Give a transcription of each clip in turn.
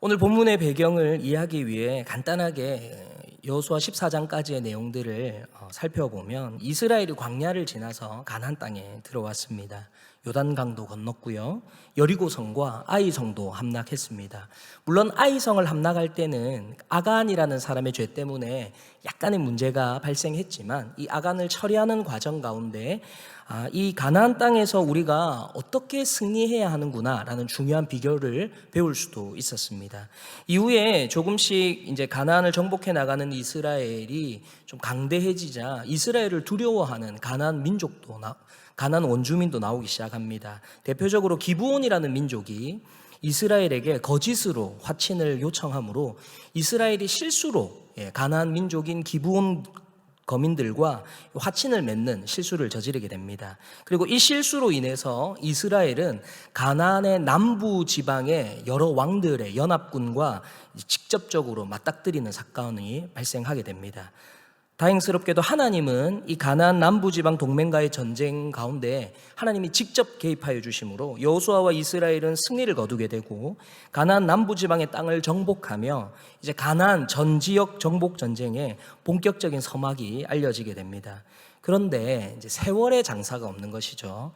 오늘 본문의 배경을 이해하기 위해 간단하게 여호수아 14장까지의 내용들을 살펴보면 이스라엘이 광야를 지나서 가나안 땅에 들어왔습니다. 요단강도 건넜고요. 여리고성과 아이성도 함락했습니다. 물론 아이성을 함락할 때는 아간이라는 사람의 죄 때문에 약간의 문제가 발생했지만 이 아간을 처리하는 과정 가운데 이 가나안 땅에서 우리가 어떻게 승리해야 하는구나라는 중요한 비결을 배울 수도 있었습니다. 이후에 조금씩 이제 가나안을 정복해 나가는 이스라엘이 좀 강대해지자 이스라엘을 두려워하는 가나안 민족도 가나안 원주민도 나오기 시작합니다. 대표적으로 기브온이라는 민족이 이스라엘에게 거짓으로 화친을 요청하므로 이스라엘이 실수로 가나안 민족인 기브온 거민들과 화친을 맺는 실수를 저지르게 됩니다. 그리고 이 실수로 인해서 이스라엘은 가나안의 남부 지방의 여러 왕들의 연합군과 직접적으로 맞닥뜨리는 사건이 발생하게 됩니다. 다행스럽게도 하나님은 이 가나안 남부지방 동맹과의 전쟁 가운데 하나님이 직접 개입하여 주심으로 여호수아와 이스라엘은 승리를 거두게 되고 가나안 남부지방의 땅을 정복하며 이제 가나안 전 지역 정복 전쟁의 본격적인 서막이 알려지게 됩니다. 그런데 이제 세월의 장사가 없는 것이죠.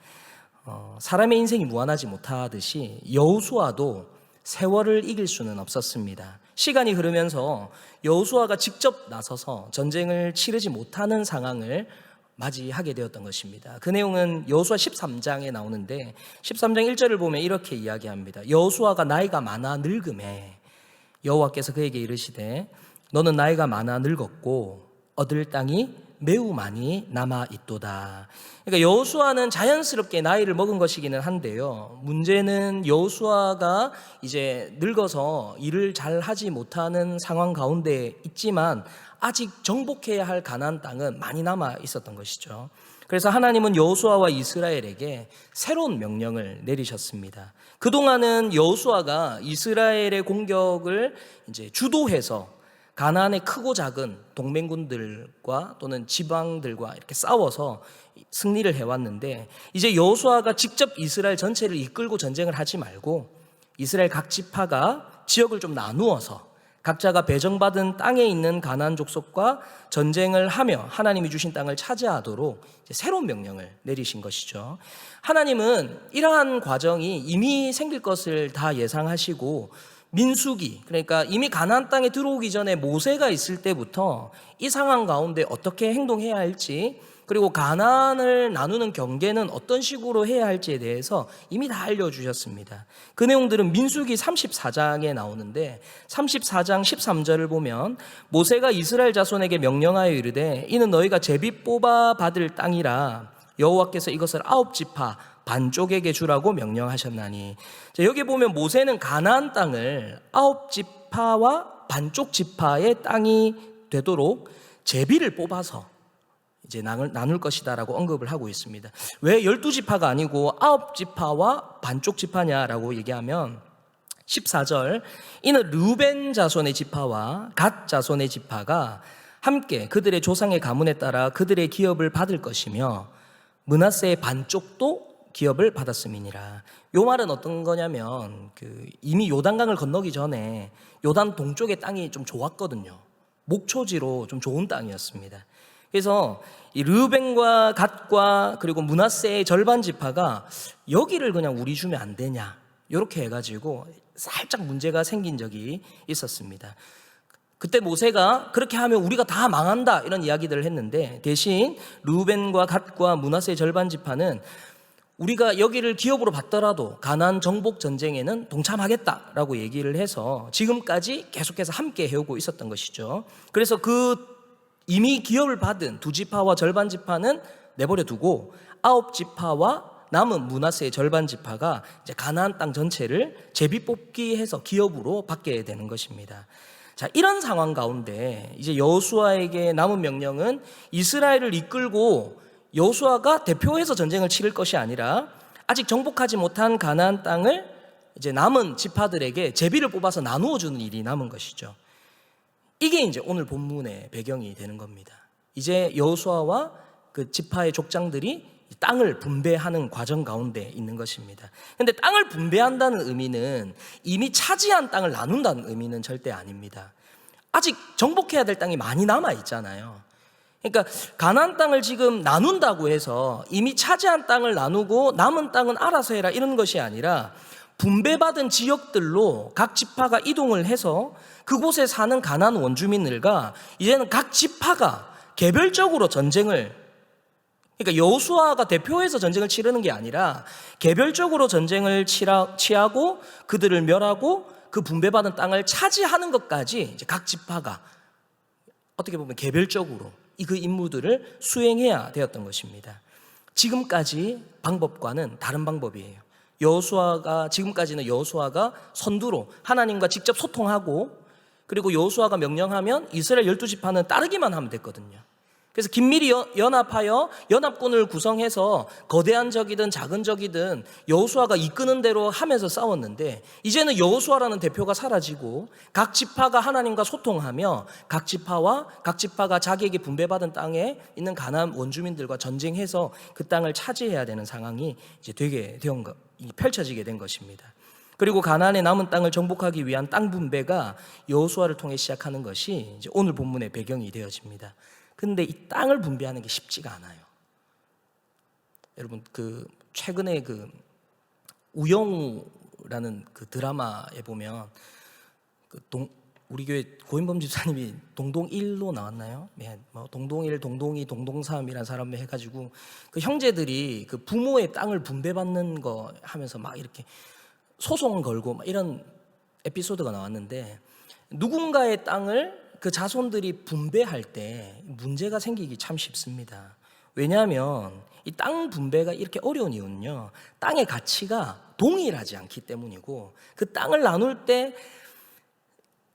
사람의 인생이 무한하지 못하듯이 여호수아도 세월을 이길 수는 없었습니다. 시간이 흐르면서 여호수아가 직접 나서서 전쟁을 치르지 못하는 상황을 맞이하게 되었던 것입니다. 그 내용은 여호수아 13장에 나오는데 13장 1절을 보면 이렇게 이야기합니다. 여호수아가 나이가 많아 늙음에 여호와께서 그에게 이르시되 너는 나이가 많아 늙었고 얻을 땅이 매우 많이 남아 있도다. 그러니까 여호수아는 자연스럽게 나이를 먹은 것이기는 한데요. 문제는 여호수아가 이제 늙어서 일을 잘 하지 못하는 상황 가운데 있지만 아직 정복해야 할 가나안 땅은 많이 남아 있었던 것이죠. 그래서 하나님은 여호수아와 이스라엘에게 새로운 명령을 내리셨습니다. 그동안은 여호수아가 이스라엘의 공격을 이제 주도해서 가나안의 크고 작은 동맹군들과 또는 지방들과 이렇게 싸워서 승리를 해왔는데 이제 여호수아가 직접 이스라엘 전체를 이끌고 전쟁을 하지 말고 이스라엘 각 지파가 지역을 좀 나누어서 각자가 배정받은 땅에 있는 가나안 족속과 전쟁을 하며 하나님이 주신 땅을 차지하도록 새로운 명령을 내리신 것이죠. 하나님은 이러한 과정이 이미 생길 것을 다 예상하시고 민수기, 그러니까 이미 가나안 땅에 들어오기 전에 모세가 있을 때부터 이 상황 가운데 어떻게 행동해야 할지, 그리고 가나안을 나누는 경계는 어떤 식으로 해야 할지에 대해서 이미 다 알려주셨습니다. 그 내용들은 민수기 34장에 나오는데 34장 13절을 보면 모세가 이스라엘 자손에게 명령하여 이르되 이는 너희가 제비 뽑아 받을 땅이라 여호와께서 이것을 9지파 반쪽에게 주라고 명령하셨나니. 자, 여기 보면 모세는 가나안 땅을 9지파와 반쪽 지파의 땅이 되도록 제비를 뽑아서 이제 나눌 것이다라고 언급을 하고 있습니다. 왜 12지파가 아니고 9지파와 반쪽 지파냐라고 얘기하면 14절 이는 르우벤 자손의 지파와 갓 자손의 지파가 함께 그들의 조상의 가문에 따라 그들의 기업을 받을 것이며 므낫세의 반쪽도 기업을 받았음이니라. 요 말은 어떤 거냐면 이미 요단강을 건너기 전에 요단 동쪽의 땅이 좀 좋았거든요. 목초지로 좀 좋은 땅이었습니다. 그래서 이 르우벤과 갓과 그리고 므낫세의 절반 지파가 여기를 그냥 우리 주면 안 되냐 이렇게 해가지고 살짝 문제가 생긴 적이 있었습니다. 그때 모세가 그렇게 하면 우리가 다 망한다 이런 이야기들을 했는데 대신 르우벤과 갓과 므낫세의 절반 지파는 우리가 여기를 기업으로 받더라도 가나안 정복 전쟁에는 동참하겠다라고 얘기를 해서 지금까지 계속해서 함께 해오고 있었던 것이죠. 그래서 이미 기업을 받은 2지파와 절반 지파는 내버려 두고 9지파와 남은 므낫세의 절반 지파가 이제 가나안 땅 전체를 제비 뽑기 해서 기업으로 받게 되는 것입니다. 자, 이런 상황 가운데 이제 여호수아에게 남은 명령은 이스라엘을 이끌고 여호수아가 대표해서 전쟁을 치를 것이 아니라 아직 정복하지 못한 가나안 땅을 이제 남은 지파들에게 제비를 뽑아서 나누어 주는 일이 남은 것이죠. 이게 이제 오늘 본문의 배경이 되는 겁니다. 이제 여호수아와 그 지파의 족장들이 땅을 분배하는 과정 가운데 있는 것입니다. 그런데 땅을 분배한다는 의미는 이미 차지한 땅을 나눈다는 의미는 절대 아닙니다. 아직 정복해야 될 땅이 많이 남아 있잖아요. 그러니까 가나안 땅을 지금 나눈다고 해서 이미 차지한 땅을 나누고 남은 땅은 알아서 해라 이런 것이 아니라 분배받은 지역들로 각 지파가 이동을 해서 그곳에 사는 가나안 원주민들과 이제는 각 지파가 개별적으로 전쟁을, 그러니까 여호수아가 대표해서 전쟁을 치르는 게 아니라 개별적으로 전쟁을 취하고 그들을 멸하고 그 분배받은 땅을 차지하는 것까지 이제 각 지파가 어떻게 보면 개별적으로 그 임무들을 수행해야 되었던 것입니다. 지금까지 방법과는 다른 방법이에요. 지금까지는 여호수아가 선두로 하나님과 직접 소통하고, 그리고 여호수아가 명령하면 이스라엘 12지파는 따르기만 하면 됐거든요. 그래서 긴밀히 연합하여 연합군을 구성해서 거대한 적이든 작은 적이든 여호수아가 이끄는 대로 하면서 싸웠는데, 이제는 여호수아라는 대표가 사라지고 각 지파가 하나님과 소통하며 각 지파가 자기에게 분배받은 땅에 있는 가나안 원주민들과 전쟁해서 그 땅을 차지해야 되는 상황이 이제 펼쳐지게 된 것입니다. 그리고 가나안의 남은 땅을 정복하기 위한 땅 분배가 여호수아를 통해 시작하는 것이 이제 오늘 본문의 배경이 되어집니다. 근데 이 땅을 분배하는 게 쉽지가 않아요. 여러분, 최근에 우영우라는 드라마에 보면 우리 교회 고인범 집사님이 동동1로 나왔나요? 네, 동동1, 동동2, 동동3이라는 사람을 해가지고 그 형제들이 그 부모의 땅을 분배받는 거 하면서 막 이렇게 소송 걸고 막 이런 에피소드가 나왔는데, 누군가의 땅을 그 자손들이 분배할 때 문제가 생기기 참 쉽습니다. 왜냐하면 이 땅 분배가 이렇게 어려운 이유는요, 땅의 가치가 동일하지 않기 때문이고, 그 땅을 나눌 때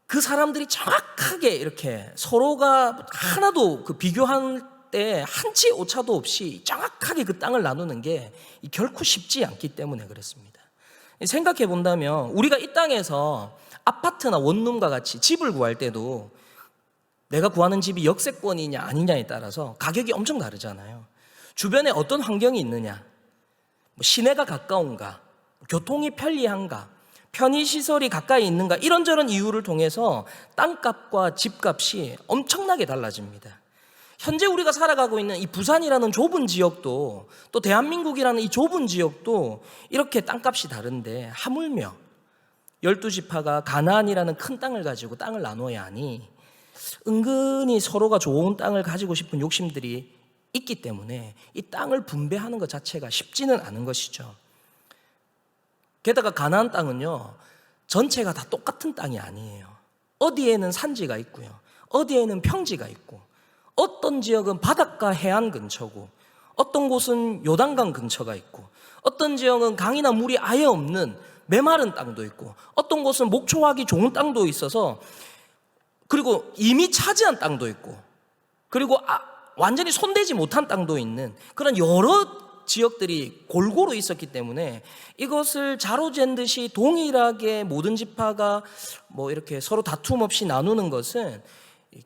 그 사람들이 정확하게 이렇게 서로가 하나도 비교할 때 한치 오차도 없이 정확하게 그 땅을 나누는 게 결코 쉽지 않기 때문에 그렇습니다. 생각해 본다면 우리가 이 땅에서 아파트나 원룸과 같이 집을 구할 때도 내가 구하는 집이 역세권이냐 아니냐에 따라서 가격이 엄청 다르잖아요. 주변에 어떤 환경이 있느냐, 시내가 가까운가, 교통이 편리한가, 편의시설이 가까이 있는가, 이런저런 이유를 통해서 땅값과 집값이 엄청나게 달라집니다. 현재 우리가 살아가고 있는 이 부산이라는 좁은 지역도, 또 대한민국이라는 이 좁은 지역도 이렇게 땅값이 다른데, 하물며 12지파가 가나안이라는 큰 땅을 가지고 땅을 나눠야 하니 은근히 서로가 좋은 땅을 가지고 싶은 욕심들이 있기 때문에 이 땅을 분배하는 것 자체가 쉽지는 않은 것이죠. 게다가 가나안 땅은요, 전체가 다 똑같은 땅이 아니에요. 어디에는 산지가 있고요, 어디에는 평지가 있고, 어떤 지역은 바닷가 해안 근처고, 어떤 곳은 요단강 근처가 있고, 어떤 지역은 강이나 물이 아예 없는 메마른 땅도 있고, 어떤 곳은 목초하기 좋은 땅도 있어서, 그리고 이미 차지한 땅도 있고, 그리고 완전히 손대지 못한 땅도 있는 그런 여러 지역들이 골고루 있었기 때문에 이것을 자로잰 듯이 동일하게 모든 지파가 이렇게 서로 다툼 없이 나누는 것은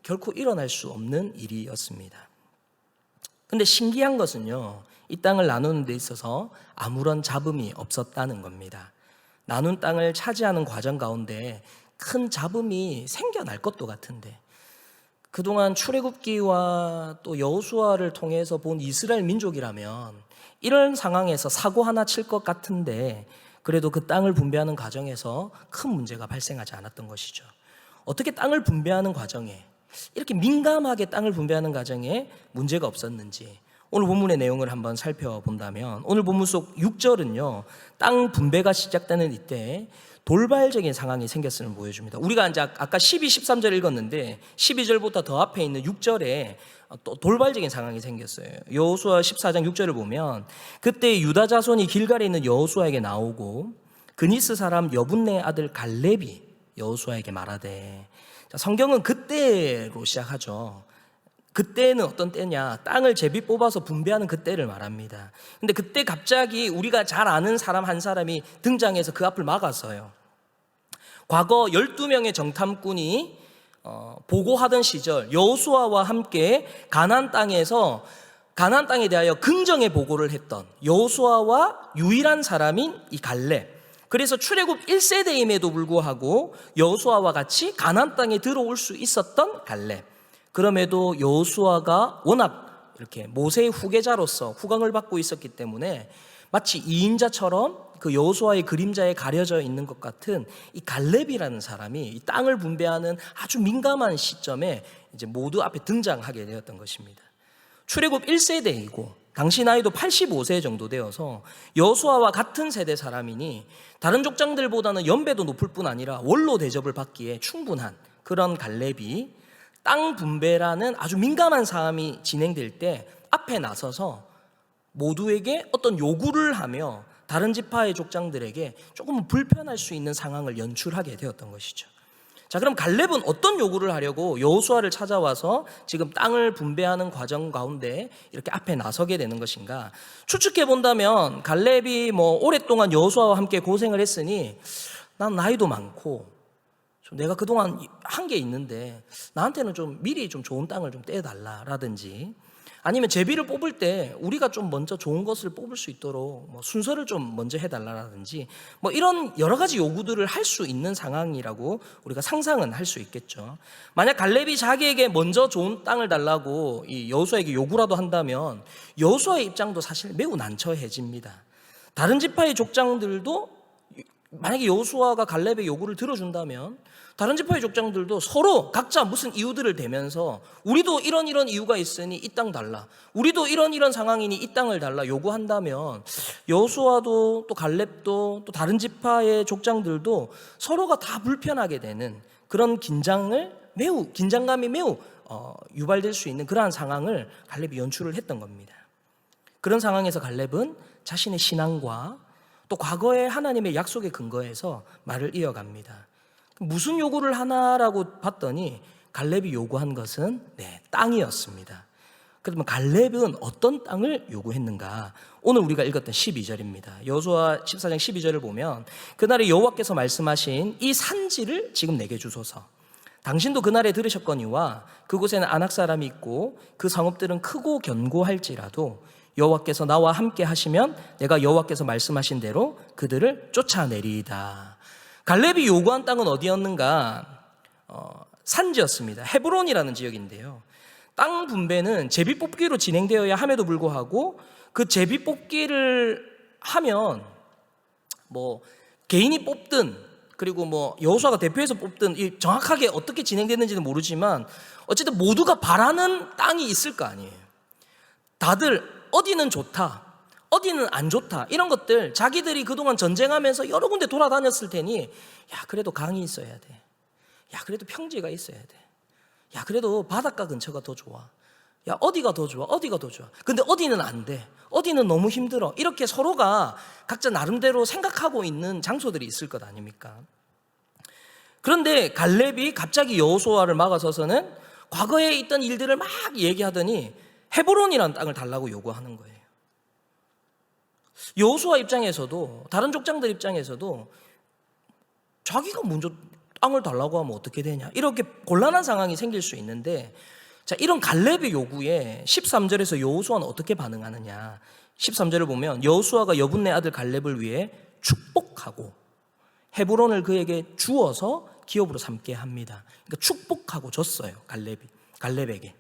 결코 일어날 수 없는 일이었습니다. 근데 신기한 것은요, 이 땅을 나누는 데 있어서 아무런 잡음이 없었다는 겁니다. 나눈 땅을 차지하는 과정 가운데 큰 잡음이 생겨날 것도 같은데, 그동안 출애굽기와 또 여호수아를 통해서 본 이스라엘 민족이라면 이런 상황에서 사고 하나 칠 것 같은데, 그래도 그 땅을 분배하는 과정에서 큰 문제가 발생하지 않았던 것이죠. 어떻게 땅을 분배하는 과정에, 이렇게 민감하게 땅을 분배하는 과정에 문제가 없었는지 오늘 본문의 내용을 한번 살펴본다면, 오늘 본문 속 6절은요, 땅 분배가 시작되는 이때 돌발적인 상황이 생겼음을 보여줍니다. 우리가 이제 아까 12, 13절 읽었는데 12절부터 더 앞에 있는 6절에 또 돌발적인 상황이 생겼어요. 여호수아 14장 6절을 보면, 그때 유다 자손이 길갈에 있는 여호수아에게 나오고 그니스 사람 여분네 아들 갈렙이 여호수아에게 말하되, 성경은 그때로 시작하죠. 그때는 어떤 때냐, 땅을 제비 뽑아서 분배하는 그때를 말합니다. 근데 그때 갑자기 우리가 잘 아는 사람 한 사람이 등장해서 그 앞을 막았어요. 과거 12명의 정탐꾼이 보고하던 시절 여호수아와 함께 가나안 땅에서 가나안 땅에 대하여 긍정의 보고를 했던 여호수아와 유일한 사람인 이 갈렙. 그래서 출애굽 1세대임에도 불구하고 여호수아와 같이 가나안 땅에 들어올 수 있었던 갈렙. 그럼에도 여호수아가 워낙 이렇게 모세의 후계자로서 후광을 받고 있었기 때문에 마치 2인자처럼 그 여호수아의 그림자에 가려져 있는 것 같은 이 갈렙이라는 사람이 이 땅을 분배하는 아주 민감한 시점에 이제 모두 앞에 등장하게 되었던 것입니다. 출애굽 1세대이고 당시 나이도 85세 정도 되어서 여호수아와 같은 세대 사람이니 다른 족장들보다는 연배도 높을 뿐 아니라 원로 대접을 받기에 충분한 그런 갈렙이 땅 분배라는 아주 민감한 사항이 진행될 때 앞에 나서서 모두에게 어떤 요구를 하며 다른 지파의 족장들에게 조금 불편할 수 있는 상황을 연출하게 되었던 것이죠. 자, 그럼 갈렙은 어떤 요구를 하려고 여호수아를 찾아와서 지금 땅을 분배하는 과정 가운데 이렇게 앞에 나서게 되는 것인가? 추측해 본다면 갈렙이 오랫동안 여호수아와 함께 고생을 했으니 난 나이도 많고 내가 그동안 한 게 있는데 나한테는 좀 미리 좀 좋은 땅을 좀 떼어달라라든지, 아니면 제비를 뽑을 때 우리가 좀 먼저 좋은 것을 뽑을 수 있도록 순서를 좀 먼저 해달라든지 이런 여러 가지 요구들을 할 수 있는 상황이라고 우리가 상상은 할 수 있겠죠. 만약 갈렙이 자기에게 먼저 좋은 땅을 달라고 이 여호수아에게 요구라도 한다면 여호수아의 입장도 사실 매우 난처해집니다. 다른 지파의 족장들도 만약에 여호수아가 갈렙의 요구를 들어준다면 다른 지파의 족장들도 서로 각자 무슨 이유들을 대면서 우리도 이런 이유가 있으니 이 땅 달라, 우리도 이런 상황이니 이 땅을 달라 요구한다면 여호수아도 또 갈렙도 또 다른 지파의 족장들도 서로가 다 불편하게 되는 그런 긴장감이 매우 유발될 수 있는 그러한 상황을 갈렙이 연출을 했던 겁니다. 그런 상황에서 갈렙은 자신의 신앙과 또 과거의 하나님의 약속에 근거해서 말을 이어갑니다. 무슨 요구를 하나라고 봤더니 갈렙이 요구한 것은 땅이었습니다. 그러면 갈렙은 어떤 땅을 요구했는가? 오늘 우리가 읽었던 12절입니다. 여호수아 14장 12절을 보면 그날에 여호와께서 말씀하신 이 산지를 지금 내게 주소서. 당신도 그날에 들으셨거니와 그곳에는 아낙 사람이 있고 그 성읍들은 크고 견고할지라도 여호와께서 나와 함께 하시면 내가 여호와께서 말씀하신 대로 그들을 쫓아내리이다. 갈렙이 요구한 땅은 어디였는가? 산지였습니다. 헤브론이라는 지역인데요. 땅 분배는 제비 뽑기로 진행되어야 함에도 불구하고 그 제비 뽑기를 하면 개인이 뽑든 그리고 여호수아가 대표해서 뽑든 정확하게 어떻게 진행됐는지는 모르지만 어쨌든 모두가 바라는 땅이 있을 거 아니에요. 다들 어디는 좋다, 어디는 안 좋다, 이런 것들 자기들이 그동안 전쟁하면서 여러 군데 돌아다녔을 테니 그래도 강이 있어야 돼, 그래도 평지가 있어야 돼, 그래도 바닷가 근처가 더 좋아, 어디가 더 좋아, 어디가 더 좋아, 근데 어디는 안 돼, 어디는 너무 힘들어, 이렇게 서로가 각자 나름대로 생각하고 있는 장소들이 있을 것 아닙니까? 그런데 갈렙이 갑자기 여호수아를 막아서서는 과거에 있던 일들을 막 얘기하더니 헤브론이라는 땅을 달라고 요구하는 거예요. 여호수아 입장에서도 다른 족장들 입장에서도 자기가 먼저 땅을 달라고 하면 어떻게 되냐, 이렇게 곤란한 상황이 생길 수 있는데, 자, 이런 갈렙의 요구에 13절에서 여호수아는 어떻게 반응하느냐. 13절을 보면 여호수아가 여분네 아들 갈렙을 위해 축복하고 헤브론을 그에게 주어서 기업으로 삼게 합니다. 그러니까 축복하고 줬어요. 갈렙에게.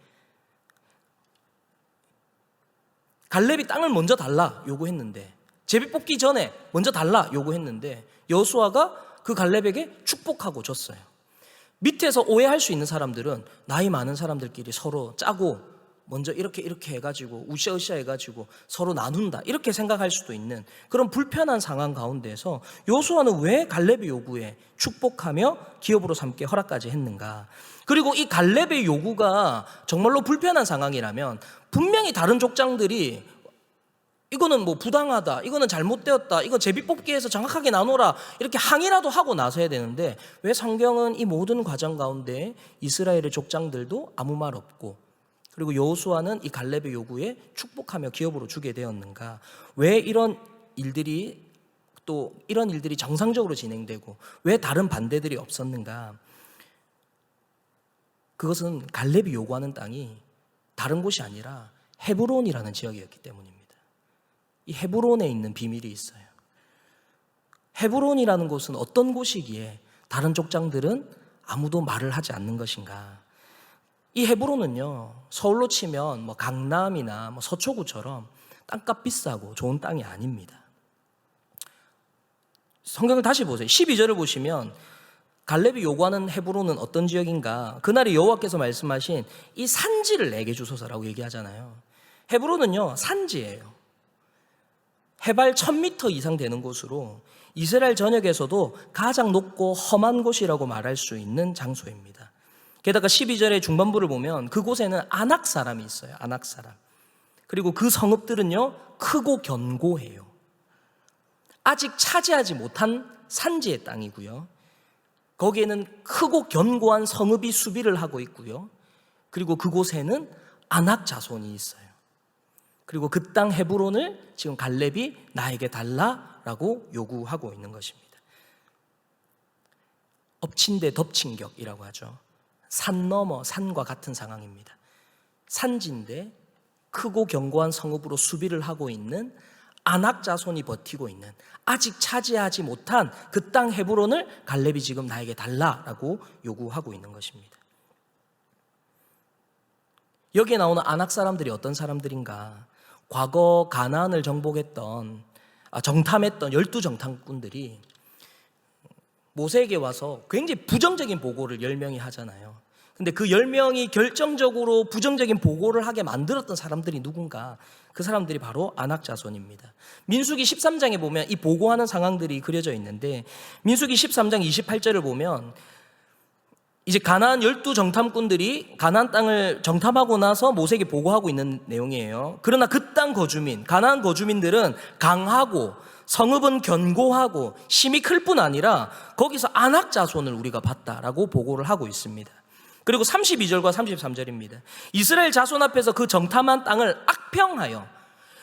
갈렙이 땅을 먼저 달라 요구했는데, 제비 뽑기 전에 먼저 달라 요구했는데 여호수아가 그 갈렙에게 축복하고 줬어요. 밑에서 오해할 수 있는 사람들은 나이 많은 사람들끼리 서로 짜고 먼저 이렇게 해가지고 우쌰으쌰 해가지고 서로 나눈다, 이렇게 생각할 수도 있는 그런 불편한 상황 가운데서 여호수아는 왜 갈렙의 요구에 축복하며 기업으로 삼게 허락까지 했는가? 그리고 이 갈렙의 요구가 정말로 불편한 상황이라면 분명히 다른 족장들이 이거는 부당하다, 이거는 잘못되었다, 이거 제비뽑기에서 정확하게 나눠라, 이렇게 항의라도 하고 나서야 되는데 왜 성경은 이 모든 과정 가운데 이스라엘의 족장들도 아무 말 없고, 그리고 여호수아는 이 갈렙의 요구에 축복하며 기업으로 주게 되었는가? 왜 이런 일들이 정상적으로 진행되고 왜 다른 반대들이 없었는가? 그것은 갈렙이 요구하는 땅이 다른 곳이 아니라 헤브론이라는 지역이었기 때문입니다. 이 헤브론에 있는 비밀이 있어요. 헤브론이라는 곳은 어떤 곳이기에 다른 족장들은 아무도 말을 하지 않는 것인가? 이 헤브론은요, 서울로 치면 뭐 강남이나 뭐 서초구처럼 땅값 비싸고 좋은 땅이 아닙니다. 성경을 다시 보세요. 12절을 보시면 갈렙이 요구하는 헤브론은 어떤 지역인가? 그날에 여호와께서 말씀하신 이 산지를 내게 주소서라고 얘기하잖아요. 헤브론은요, 산지예요. 해발 1000m 이상 되는 곳으로 이스라엘 전역에서도 가장 높고 험한 곳이라고 말할 수 있는 장소입니다. 게다가 12절의 중반부를 보면 그곳에는 아낙 사람이 있어요. 아낙 사람. 그리고 그 성읍들은요, 크고 견고해요. 아직 차지하지 못한 산지의 땅이고요. 거기에는 크고 견고한 성읍이 수비를 하고 있고요. 그리고 그곳에는 아낙 자손이 있어요. 그리고 그 땅 헤브론을 지금 갈렙이 나에게 달라라고 요구하고 있는 것입니다. 엎친 데 덮친 격이라고 하죠. 산 넘어 산과 같은 상황입니다. 산지인데 크고 견고한 성읍으로 수비를 하고 있는 아낙 자손이 버티고 있는, 아직 차지하지 못한 그 땅 헤브론을 갈렙이 지금 나에게 달라라고 요구하고 있는 것입니다. 여기에 나오는 아낙 사람들이 어떤 사람들인가? 과거 가나안을 정탐했던 12정탐꾼들이 모세에게 와서 굉장히 부정적인 보고를 10명이 하잖아요. 근데 그 10명이 결정적으로 부정적인 보고를 하게 만들었던 사람들이 누군가? 그 사람들이 바로 아낙 자손입니다. 민수기 13장에 보면 이 보고하는 상황들이 그려져 있는데, 민수기 13장 28절을 보면 이제 가나안 12정탐꾼들이 가나안 땅을 정탐하고 나서 모세에게 보고하고 있는 내용이에요. 그러나 그 땅 거주민, 가나안 거주민들은 강하고 성읍은 견고하고 힘이 클 뿐 아니라 거기서 아낙 자손을 우리가 봤다라고 보고를 하고 있습니다. 그리고 32절과 33절입니다. 이스라엘 자손 앞에서 그 정탐한 땅을 악평하여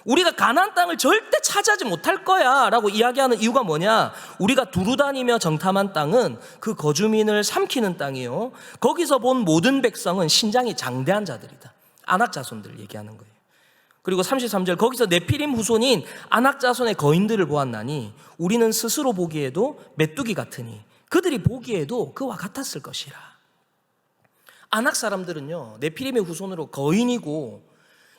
우리가 가나안 땅을 절대 차지하지 못할 거야 라고 이야기하는 이유가 뭐냐? 우리가 두루다니며 정탐한 땅은 그 거주민을 삼키는 땅이요, 거기서 본 모든 백성은 신장이 장대한 자들이다. 아낙 자손들을 얘기하는 거예요. 그리고 33절, 거기서 네피림 후손인 아낙 자손의 거인들을 보았나니 우리는 스스로 보기에도 메뚜기 같으니 그들이 보기에도 그와 같았을 것이라. 아낙 사람들은요, 네피림의 후손으로 거인이고,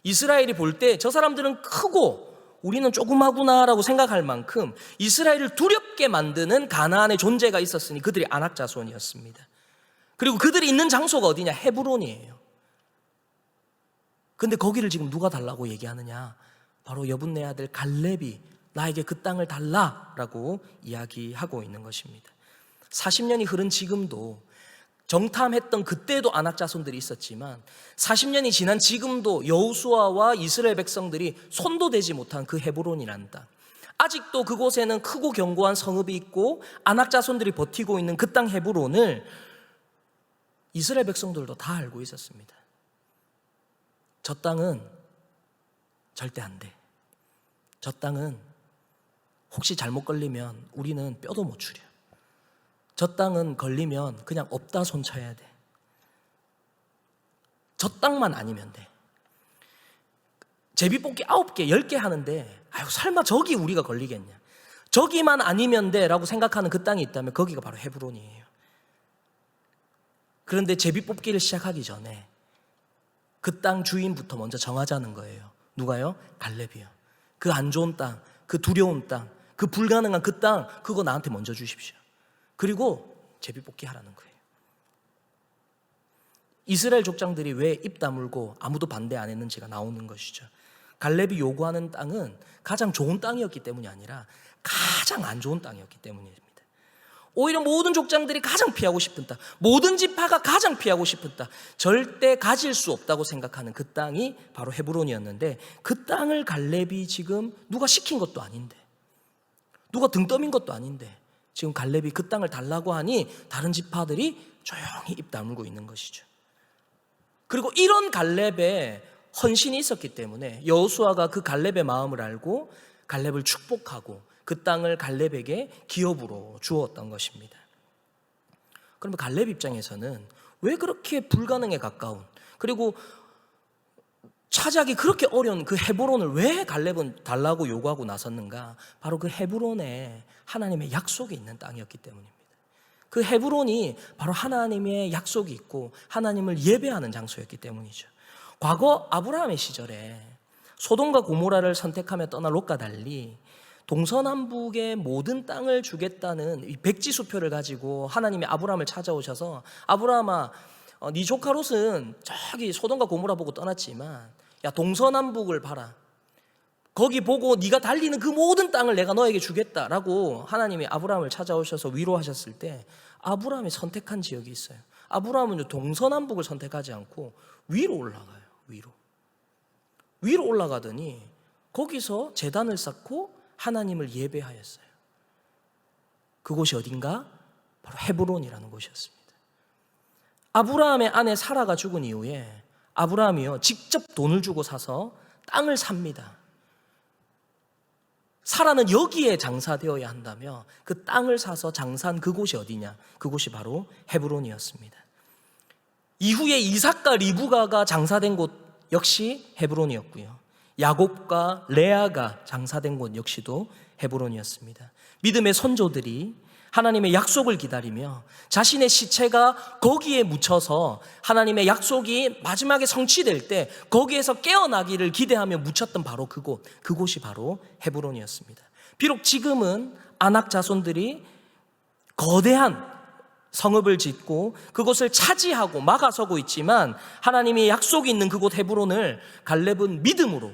이스라엘이 볼 때 저 사람들은 크고 우리는 조그마구나라고 생각할 만큼 이스라엘을 두렵게 만드는 가나안의 존재가 있었으니 그들이 아낙 자손이었습니다. 그리고 그들이 있는 장소가 어디냐? 헤브론이에요. 근데 거기를 지금 누가 달라고 얘기하느냐? 바로 여분네 아들 갈렙이 나에게 그 땅을 달라라고 이야기하고 있는 것입니다. 40년이 흐른 지금도, 정탐했던 그때도 아낙 자손들이 있었지만 40년이 지난 지금도 여호수아와 이스라엘 백성들이 손도 대지 못한 그 헤브론이라는 땅, 아직도 그곳에는 크고 견고한 성읍이 있고 아낙 자손들이 버티고 있는 그 땅 헤브론을 이스라엘 백성들도 다 알고 있었습니다. 저 땅은 절대 안 돼. 저 땅은 혹시 잘못 걸리면 우리는 뼈도 못 추려. 저 땅은 걸리면 그냥 없다 손 쳐야 돼. 저 땅만 아니면 돼. 제비뽑기 9개, 10개 하는데 아유 설마 저기 우리가 걸리겠냐. 저기만 아니면 돼 라고 생각하는 그 땅이 있다면 거기가 바로 헤브론이에요. 그런데 제비뽑기를 시작하기 전에 그 땅 주인부터 먼저 정하자는 거예요. 누가요? 갈렙이요. 그 안 좋은 땅, 그 두려운 땅, 그 불가능한 그 땅, 그거 나한테 먼저 주십시오. 그리고 제비뽑기 하라는 거예요. 이스라엘 족장들이 왜 입 다물고 아무도 반대 안 했는지가 나오는 것이죠. 갈렙이 요구하는 땅은 가장 좋은 땅이었기 때문이 아니라 가장 안 좋은 땅이었기 때문입니다. 오히려 모든 족장들이 가장 피하고 싶은 땅, 모든 지파가 가장 피하고 싶은 땅, 절대 가질 수 없다고 생각하는 그 땅이 바로 헤브론이었는데, 그 땅을 갈렙이 지금 누가 시킨 것도 아닌데, 누가 등 떠민 것도 아닌데 지금 갈렙이 그 땅을 달라고 하니 다른 지파들이 조용히 입 다물고 있는 것이죠. 그리고 이런 갈렙의 헌신이 있었기 때문에 여호수아가 그 갈렙의 마음을 알고 갈렙을 축복하고 그 땅을 갈렙에게 기업으로 주었던 것입니다. 그러면 갈렙 입장에서는 왜 그렇게 불가능에 가까운, 그리고 차지하기 그렇게 어려운 그 헤브론을 왜 갈렙은 달라고 요구하고 나섰는가? 바로 그 헤브론에 하나님의 약속이 있는 땅이었기 때문입니다. 그 헤브론이 바로 하나님의 약속이 있고 하나님을 예배하는 장소였기 때문이죠. 과거 아브라함의 시절에 소돔과 고모라를 선택하며 떠난 롯과 달리 동서남북의 모든 땅을 주겠다는 이 백지수표를 가지고 하나님이 아브라함을 찾아오셔서, 아브라함아, 네 조카 롯은 저기 소돔과 고모라 보고 떠났지만 야, 동서남북을 봐라. 거기 보고 네가 달리는 그 모든 땅을 내가 너에게 주겠다라고 하나님이 아브라함을 찾아오셔서 위로하셨을 때 아브라함이 선택한 지역이 있어요. 아브라함은 동서남북을 선택하지 않고 위로 올라가요. 위로 올라가더니 거기서 제단을 쌓고 하나님을 예배하였어요. 그곳이 어딘가? 바로 헤브론이라는 곳이었습니다. 아브라함의 아내 사라가 죽은 이후에 아브라함이요 직접 돈을 주고 사서 땅을 삽니다. 사라는 여기에 장사되어야 한다며 그 땅을 사서 장사한 그곳이 어디냐? 그곳이 바로 헤브론이었습니다. 이후에 이삭과 리브가가 장사된 곳 역시 헤브론이었고요. 야곱과 레아가 장사된 곳 역시도 헤브론이었습니다. 믿음의 선조들이 하나님의 약속을 기다리며 자신의 시체가 거기에 묻혀서 하나님의 약속이 마지막에 성취될 때 거기에서 깨어나기를 기대하며 묻혔던 바로 그곳이 바로 헤브론이었습니다. 비록 지금은 아낙 자손들이 거대한 성읍을 짓고 그곳을 차지하고 막아서고 있지만 하나님의 약속이 있는 그곳 헤브론을 갈렙은 믿음으로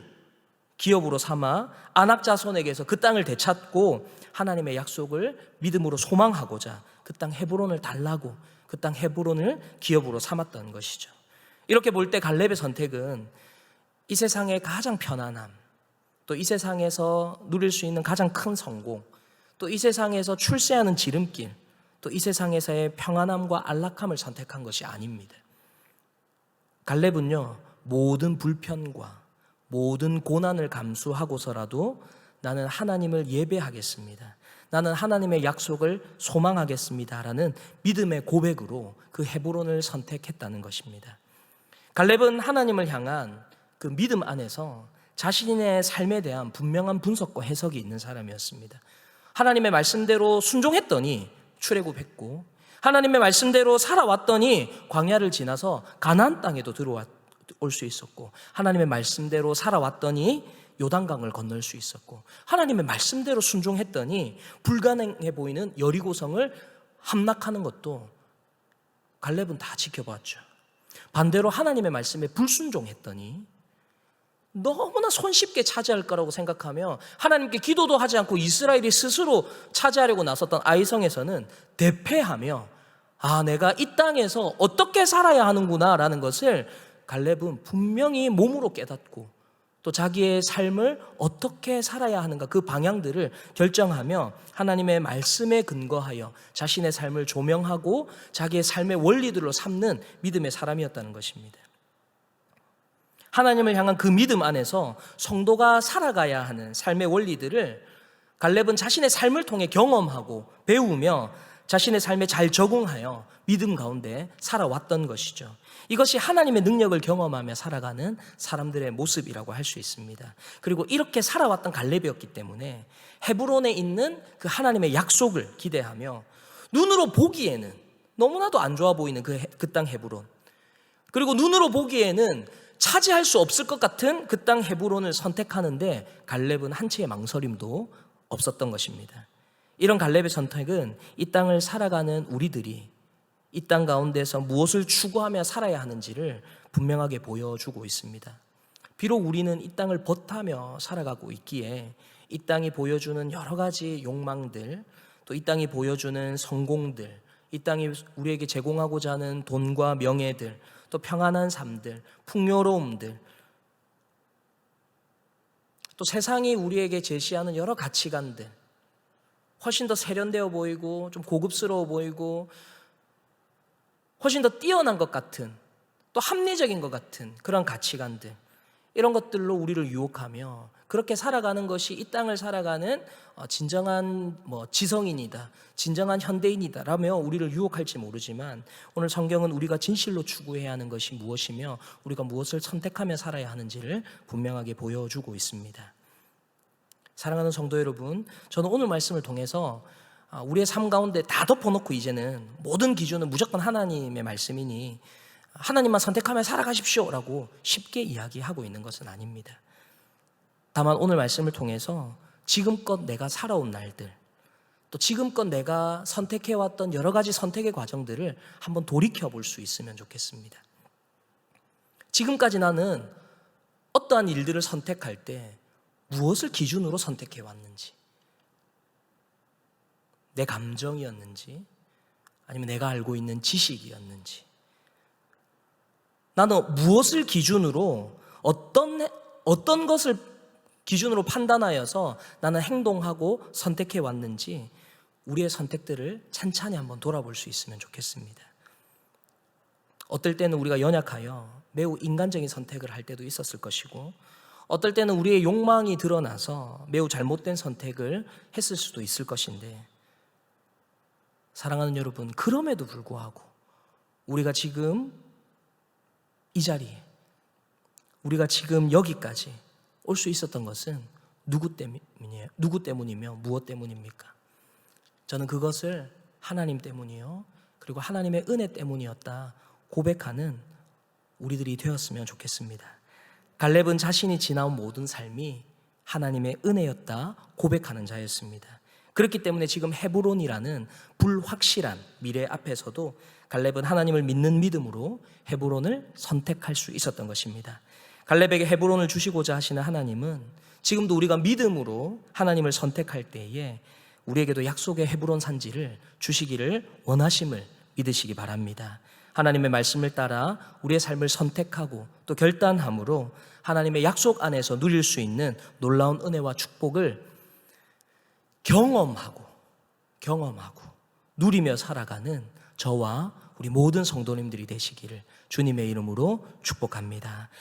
기업으로 삼아 아낙 자손에게서 그 땅을 되찾고 하나님의 약속을 믿음으로 소망하고자 그 땅 헤브론을 달라고 그 땅 헤브론을 기업으로 삼았던 것이죠. 이렇게 볼 때 갈렙의 선택은 이 세상의 가장 편안함, 또 이 세상에서 누릴 수 있는 가장 큰 성공, 또 이 세상에서 출세하는 지름길, 또 이 세상에서의 평안함과 안락함을 선택한 것이 아닙니다. 갈렙은요 모든 불편과 모든 고난을 감수하고서라도 나는 하나님을 예배하겠습니다. 나는 하나님의 약속을 소망하겠습니다라는 믿음의 고백으로 그 헤브론을 선택했다는 것입니다. 갈렙은 하나님을 향한 그 믿음 안에서 자신의 삶에 대한 분명한 분석과 해석이 있는 사람이었습니다. 하나님의 말씀대로 순종했더니 출애굽했고 하나님의 말씀대로 살아왔더니 광야를 지나서 가나안 땅에도 올 수 있었고 하나님의 말씀대로 살아왔더니 요단강을 건널 수 있었고 하나님의 말씀대로 순종했더니 불가능해 보이는 여리고성을 함락하는 것도 갈렙은 다 지켜봤죠. 반대로 하나님의 말씀에 불순종했더니 너무나 손쉽게 차지할 거라고 생각하며 하나님께 기도도 하지 않고 이스라엘이 스스로 차지하려고 나섰던 아이성에서는 대패하며 내가 이 땅에서 어떻게 살아야 하는구나 라는 것을 갈렙은 분명히 몸으로 깨닫고 또 자기의 삶을 어떻게 살아야 하는가 그 방향들을 결정하며 하나님의 말씀에 근거하여 자신의 삶을 조명하고 자기의 삶의 원리들로 삼는 믿음의 사람이었다는 것입니다. 하나님을 향한 그 믿음 안에서 성도가 살아가야 하는 삶의 원리들을 갈렙은 자신의 삶을 통해 경험하고 배우며 자신의 삶에 잘 적응하여 믿음 가운데 살아왔던 것이죠. 이것이 하나님의 능력을 경험하며 살아가는 사람들의 모습이라고 할 수 있습니다. 그리고 이렇게 살아왔던 갈렙이었기 때문에 헤브론에 있는 그 하나님의 약속을 기대하며 눈으로 보기에는 너무나도 안 좋아 보이는 그 땅 헤브론, 그리고 눈으로 보기에는 차지할 수 없을 것 같은 그 땅 헤브론을 선택하는데 갈렙은 한치의 망설임도 없었던 것입니다. 이런 갈렙의 선택은 이 땅을 살아가는 우리들이 이 땅 가운데서 무엇을 추구하며 살아야 하는지를 분명하게 보여주고 있습니다. 비록 우리는 이 땅을 벗하며 살아가고 있기에 이 땅이 보여주는 여러 가지 욕망들, 또 이 땅이 보여주는 성공들, 이 땅이 우리에게 제공하고자 하는 돈과 명예들, 또 평안한 삶들, 풍요로움들, 또 세상이 우리에게 제시하는 여러 가치관들, 훨씬 더 세련되어 보이고 좀 고급스러워 보이고 훨씬 더 뛰어난 것 같은, 또 합리적인 것 같은 그런 가치관들, 이런 것들로 우리를 유혹하며 그렇게 살아가는 것이 이 땅을 살아가는 진정한 지성인이다, 진정한 현대인이다라며 우리를 유혹할지 모르지만, 오늘 성경은 우리가 진실로 추구해야 하는 것이 무엇이며 우리가 무엇을 선택하며 살아야 하는지를 분명하게 보여주고 있습니다. 사랑하는 성도 여러분, 저는 오늘 말씀을 통해서 우리의 삶 가운데 다 덮어놓고 이제는 모든 기준은 무조건 하나님의 말씀이니 하나님만 선택하며 살아가십시오라고 쉽게 이야기하고 있는 것은 아닙니다. 다만 오늘 말씀을 통해서 지금껏 내가 살아온 날들, 또 지금껏 내가 선택해왔던 여러 가지 선택의 과정들을 한번 돌이켜볼 수 있으면 좋겠습니다. 지금까지 나는 어떠한 일들을 선택할 때 무엇을 기준으로 선택해왔는지, 내 감정이었는지 아니면 내가 알고 있는 지식이었는지, 나는 무엇을 기준으로 어떤 것을 기준으로 판단하여서 나는 행동하고 선택해 왔는지 우리의 선택들을 찬찬히 한번 돌아볼 수 있으면 좋겠습니다. 어떨 때는 우리가 연약하여 매우 인간적인 선택을 할 때도 있었을 것이고, 어떨 때는 우리의 욕망이 드러나서 매우 잘못된 선택을 했을 수도 있을 것인데, 사랑하는 여러분, 그럼에도 불구하고 우리가 지금 이 자리에, 우리가 지금 여기까지 올 수 있었던 것은 누구 때문이며 무엇 때문입니까? 저는 그것을 하나님 때문이요, 그리고 하나님의 은혜 때문이었다 고백하는 우리들이 되었으면 좋겠습니다. 갈렙은 자신이 지나온 모든 삶이 하나님의 은혜였다 고백하는 자였습니다. 그렇기 때문에 지금 헤브론이라는 불확실한 미래 앞에서도 갈렙은 하나님을 믿는 믿음으로 헤브론을 선택할 수 있었던 것입니다. 갈렙에게 헤브론을 주시고자 하시는 하나님은 지금도 우리가 믿음으로 하나님을 선택할 때에 우리에게도 약속의 헤브론 산지를 주시기를 원하심을 믿으시기 바랍니다. 하나님의 말씀을 따라 우리의 삶을 선택하고 또 결단함으로 하나님의 약속 안에서 누릴 수 있는 놀라운 은혜와 축복을 경험하고 누리며 살아가는 저와 우리 모든 성도님들이 되시기를 주님의 이름으로 축복합니다.